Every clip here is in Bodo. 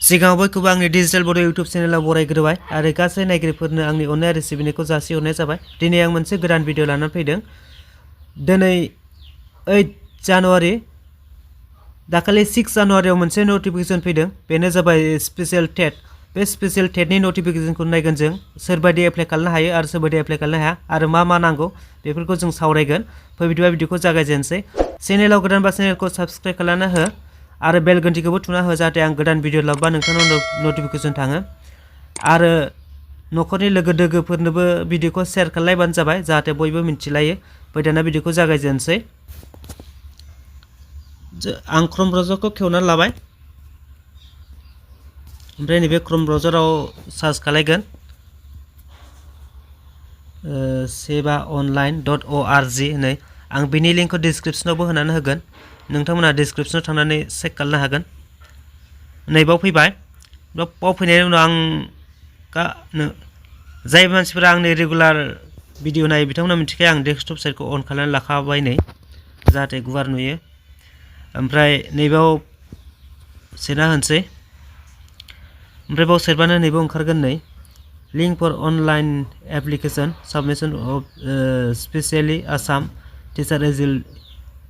सिगाङाव बयखौबो आंनि डिजिटेल बड' इउटुब चेनेलाव बरायग्रोबाय आरो गासै नायगिरिफोरनो आंनि अननाय आरो सिबिनायखौ जासिहरनाय जाबाय। दिनै आं मोनसे गोदान भिडिअ लानानै फैदों। दिनै 8 जानुवारि दाखालि 6 जानुवारियाव मोनसे नटिफिकेसन फैदों, बेनो जाबाय स्पेशल टेट। बे स्पेशल टेटनि नटिफिकेसनखौ नायगोन जों, सोरबायदि एप्लाइ खालामनो हायो आरो सोरबायदि एप्लाइ खालामनो हाया आरो मा नांगौ बेफोरखौ जों सावरायगोन। फै बिदिबा भिडिअखौ जागायजेनसै। चेनेलाव गोदानबा चेनेलखौ साबस्क्राइब खालामना हो आरो बेल घन्टिखौबो थुना हो जाहाथे आं गोदान भिडिअ लाबोबा नोंथांनाव नटिफिकेसन थाङो। आरो न'खरनि लोगो दोगोफोरनोबो भिडिअखौ शेयार खालामलायबानो जाबाय जाहाथे बयबो मिथिलायो। फै दाना भिडिअखौ जागायजेनसै। आं क्रोम ब्राउजारखौ खेवनानै लाबाय, ओमफ्राय नैबे क्रोम ब्राउजाराव सार्च खालायगोन sevaonline.org होननाय। आं बिनि लिंकखौ डिसक्रिप्शनावबो होनानै होगोन, नोंथांमोना डिसक्रिप्शनाव थांनानै चेक खालामनो हागोन। नैबाव फैबाय, बाव फैनायनि उनाव आं जाय मानसिफोरा आंनि रेगुलार भिडिअ नायो बिथांमोना मिथिखायो आं डेस्कटप साइडखौ अन खालामनानै लाखाबाय नै, जाहाथे गुवार नुयो। ओमफ्राय नैबाव सेरना होनोसै, ओमफ्राय बाव सेरबानो नैबाव ओंखारगोन नै link for online application submission of specially Assam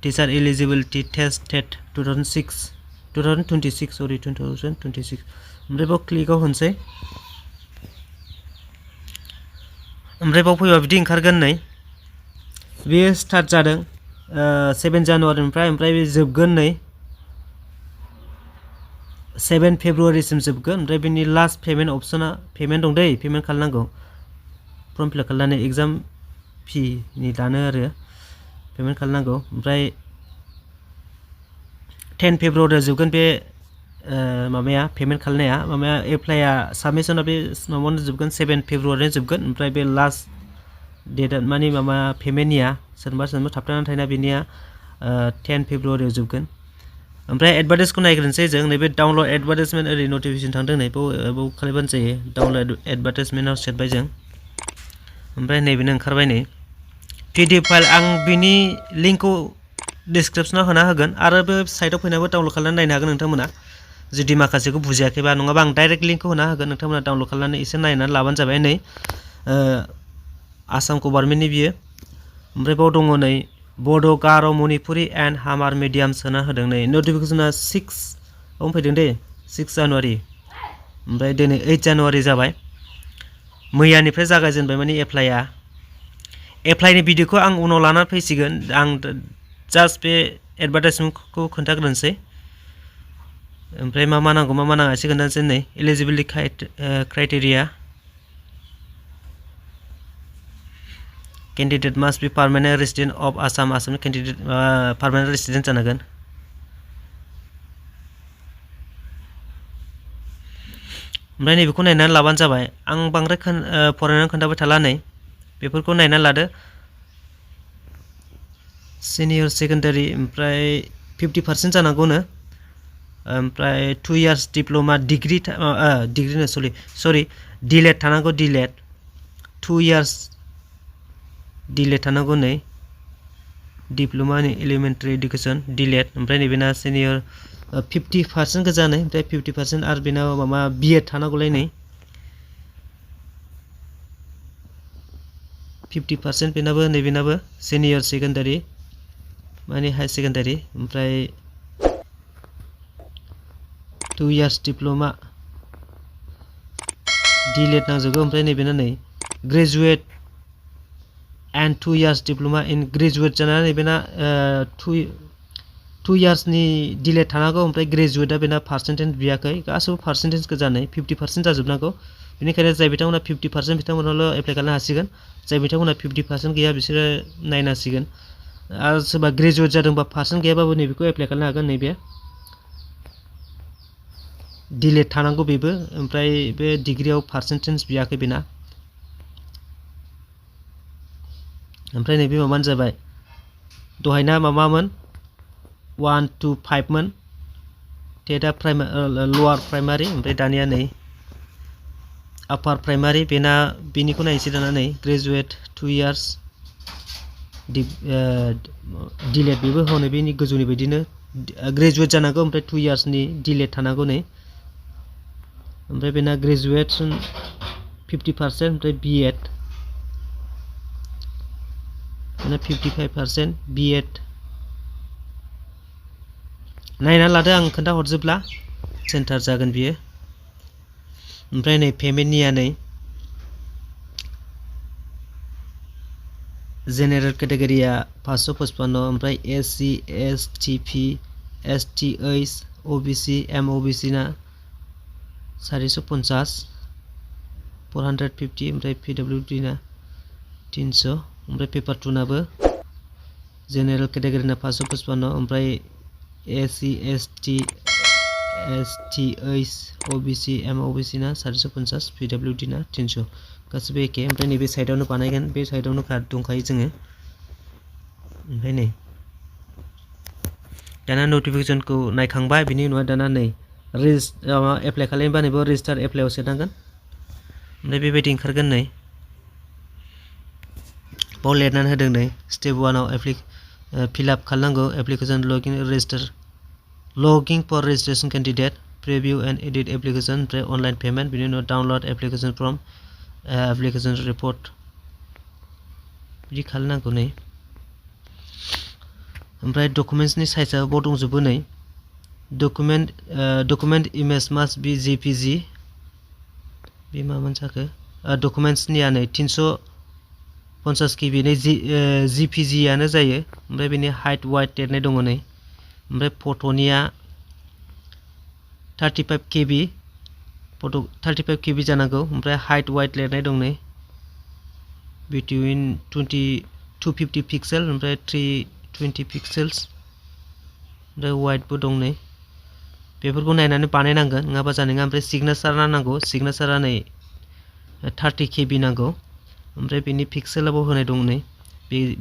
teacher eligibility test TET 2026 सरि 2026। ओमफ्राय बाव क्लिकआव होनोसै, ओमफ्राय बाव फैबा बिदि ओंखारगोन नै बेयो स्टार्ट जादों 7 जानुवारिनिफ्राय, ओमफ्राय बे जोबगोन नै 7 फेब्रुवारिसिम जोबगोन। ओमफ्राय बेनि लास्ट पेमेन्ट अपसना पेमेन्ट दं दै, पेमेन्ट खालामनांगौ फर्म फिलआप खालामनानै एग्जाम फिनि दानो आरो पेमेन्ट खालामनांगौ। ओमफ्राय 10 फेब्रुवारियाव जोबगोन बे माबाया पेमेन्ट खालामनाया, माबाया एप्लाइआ साबमिशना बे माबायावनो जोबगोन 7 फेब्रुवारियाव जोबगोन। ओमफ्राय बे लास्ट डेटआ माने माबा पेमेन्टनिया सोरबा थाबथानानै थानाय बेनिया 10 फेब्रुवारियाव जोबगोन। ओमफ्राय एडभार्टाइजखौ नायग्रोनोसै जों, नैबे डाउनलड एडभार्टाइजमेन्ट ओरै नटिफिकेसन थांदों नै बाव खालामबानो जायो। डाउनलड एडभार्टाइजमेन्टआव सेरबाय जों, ओमफ्राय नैबेनो ओंखारबाय नै पिडिएफ फाइल। आं बिनि लिंकखौ डिसक्रिप्शनाव होना होगोन आरो बे साइटआव फैनानैबो डाउनलड खालामनानै नायनो हागोन नोंथांमोना, जुदि माखासेखौ बुजियाखैबा। नङाबा आं डाइरेक्ट लिंकखौ होना होगोन, नोंथांमोना डाउनलड खालामनानै एसे नायनानै लाबानो जाबाय। नै आसाम गभार्नमेन्टनि बियो। ओमफ्राय बाव दङ नै बड', गार', मणिपुरि एन्ड हामार मिडियाम सोना होदों नै। नटिफिकेसना 6 आवनो फैदों दे, 6 जानुवारि। ओमफ्राय दिनै 8 जानुवारि जाबाय, मैयानिफ्राय जागायजेनबाय माने एप्लाइआ। एप्लाइनि भिडिअखौ आं उनाव लानानै फैसिगोन, आं जास्ट बे एडभार्टाइजमेन्टखौ खोन्थाग्रोनोसै। ओमफ्राय मा नांगौ मा नाङा एसे खोन्थानोसै नै eligibility criteria. Candidate mast B permanent resident of Assam, आसामनि कैंडिडेट पार्मानेंट रेसिडेंट जानांगोन। ओमफ्राय नैबेखौ नायनानै लाबानो जाबाय। आं बांद्राय फरायनानै खोन्थाबाय थाला नै, बेफोरखौ नायनानै लादो। सिनियर सेकेन्डारि ओमफ्राय 50% जानांगौनो, ओमफ्राय 2 इयार्स डिप्ल'मा डिग्री सरि डिलेट थानांगौ, डिलेट 2 इयार्स डिलेट थानांगौ नै डिप्ल'मा इन एलिमेन्टारि इडुकेसन डिलेट। ओमफ्राय नैबेना सिनियर 50% गोजा नै, ओमफ्राय 50% आरो बेनाव माबा बिएड थानांगौलाय नै 50% बेनाबो नैबेनाबो सिनियर सेकेन्डारि माने हाई सेकेन्डारि। ओमफ्राय 2 इयार्स डिप्ल'मा डिलेट नांजोबगौ। ओमफ्राय नैबेना नै graduate and 2 years diploma in graduate जानानै नैबेना 2 इयार्सनि डिलेट थानांगौ। ओमफ्राय ग्रेजुवेटआ बेना पार्सेन्टेज बियाखै, गासैबो पार्सेन्टेज गोजा नै 50% जाजोबनांगौ। बेनिखायनो जाय बिथांमोना 50% बिथांमोनाल' एप्लाइ खालामनो हासिगोन, जाय बिथांमोना 50% गैया बिसोरो नायनांसिगोन। आरो सोरबा ग्रेजुवेट जादोंबा पार्सेन्ट गैयाबाबो नैबेखौ एप्लाइ खालामनो हागोन। नैबे डिलेट थानांगौ बेबो, ओमफ्राय बे डिग्रियाव पार्सेन्टेज बियाखै बेना। ओमफ्राय नैबे माबानो जाबाय, दहायना माबामोन 1 to 5 मोन टेटआ लवार प्राइमारि, ओमफ्राय दानिया नै आपार प्राइमारि। बेना बेनिखौ नायनोसै दाना नै ग्रेजुवेट 2 इयार्स डिलेट, बेबो हनै बेनि गोजौनि बायदिनो ग्रेजुवेट जानांगौ, ओमफ्राय 2 इयार्सनि डिलेट थानांगौ नै। ओमफ्राय बेना ग्रेजुएसन 50% ओमफ्राय B.Ed बेना 55% B.Ed नायना लादो आं खोन्था हरजोबला सेन्टार जागोन बियो ओमफ्राय नै पेमेन्टनिया नै जेनेरेल केटेगरिया 555 ओमफ्राय SC STP STH OBC MOBC ना 450 450 ओमफ्राय PWD ना 300 ओमफ्राय पेपार 2 नाबो जेनेरेल केटेगरिना 555 ओमफ्राय SC ST STH OBC MOBC ना 450 PWD ना 300 गासिबो एखे ओमफ्राय नैबे साइडआवनो बानायगोन बे साइडआवनो कार्ड दंखायो जोङो ओमफ्राय नै दाना नटिफिकेसनखौ नायखांबाय बिनि उनाव दाना नै एप्लाइ खालामबा नैबे रेजिस्टार एप्लाइआव सोनांगोन ओमफ्राय बेबायदि ओंखारगोन नै बाव लिरनानै होदों नै स्टेप 1 आव फिल आप खालामनांगौ एप्लिकेशन लगिं for registration candidate preview and edit application ओमफ्राय अनलाइन पेमेंट बिनि उनाव download application from application report बिदि खालामनांगौ नै ओमफ्राय डकुमेन्ट्सनि साइजआ बाव दंजोबो नै document image must be JPG बे मामोन जाखो डकुमेन्ट्सनिया नै 350 KB नै JPG आनो जायो ओमफ्राय बेनि हाइट वाइड लिरनाय दङ नै ओमफ्राय फट'निया 35 KB फट' 35 KB जानांगौ ओमफ्राय हाइट वाइड लिरनाय दं नै बिटुइन 250 पिक्सेल ओमफ्राय 320 पिक्सेल्स ओमफ्राय वाइडबो दं नै बेफोरखौ नायनानै बानायनांगोन नङाबा जानाय नङा ओमफ्राय सिगनेचार नांगौ सिगनेचारा नै 30 KB नांगौ ओमफ्राय बेनि पिक्सेलाबो होनाय दं नै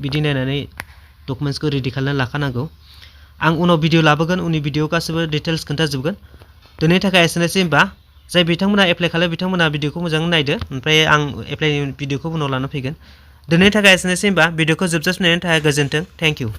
बिदि नायनानै डकुमेन्ट्सखौ रेडि खालामनानै लाखानांगौ आं उनाव भिडिअ लाबोगोन उननि भिडिअआव गासैबो डिटेल्स खोन्थाजोबगोन दिनैनि थाखाय एसेनोसै होमबा जाय बिथांमोना एप्लाइ खालामो बिथांमोना भिडिअखौ मोजाङै नायदो ओमफ्राय आं एप्लाइनि भिडिअखौ उनाव लाना फैगोन दिनैनि थाखाय एसेनोसै होमबा भिडिअखौ जोबजासिम नायनायनि थाखाय गोजोन्थों थेंक इउ